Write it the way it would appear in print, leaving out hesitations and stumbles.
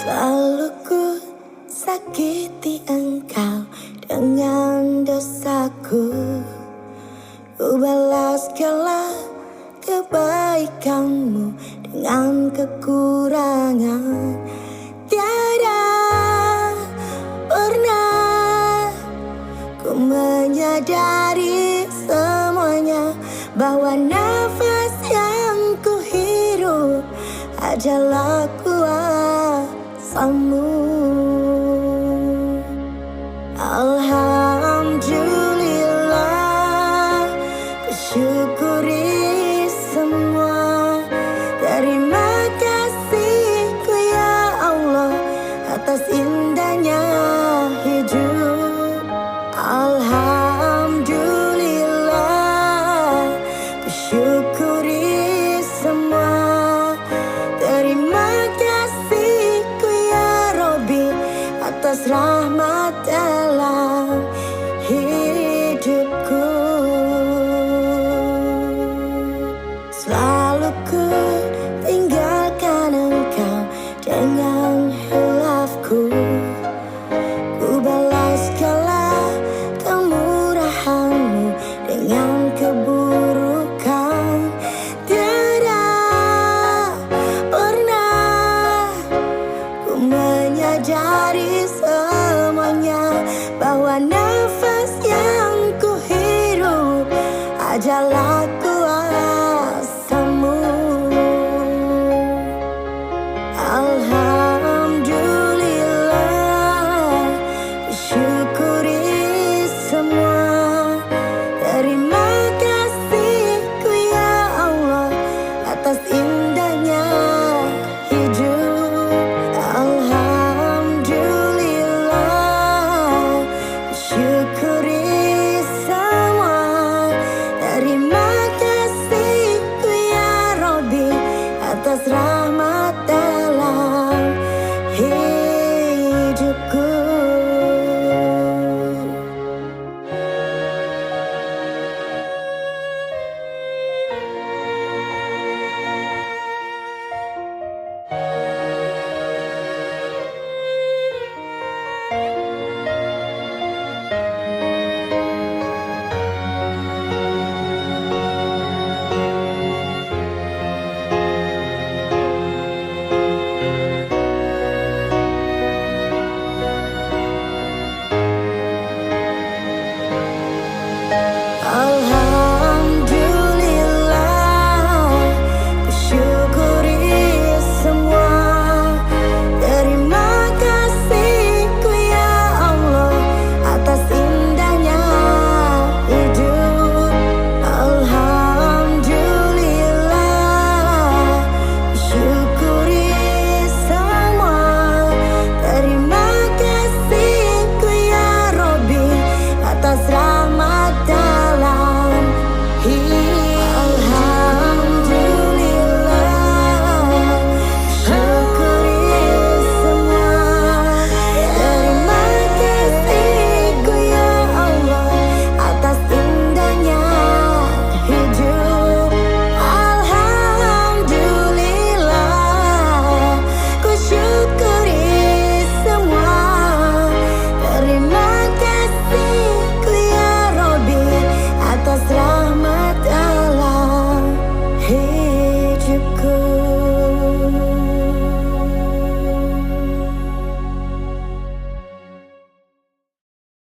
Selalu ku sakiti engkau dengan dosaku. Ku balas segala kebaikanmu dengan kekurangan. Tiada pernah ku menyadari semuanya, bahwa nafas yang ku hirup adalah kuasamu. Alhamdulillah, ku syukuri semua. Terima kasihku ya Allah atas indahnya hidup. Alhamdulillah, ku syukuri semua. Terima kasihku ya Robbi atas rahmat dalam hidupku. Selalu ku tinggalkan engkau dengan hilafku. Ku balas segala kemurahanmu dengan keburukan. Tiada pernah ku menyadari semuanya, bahwa nafas yang ku hirup adalah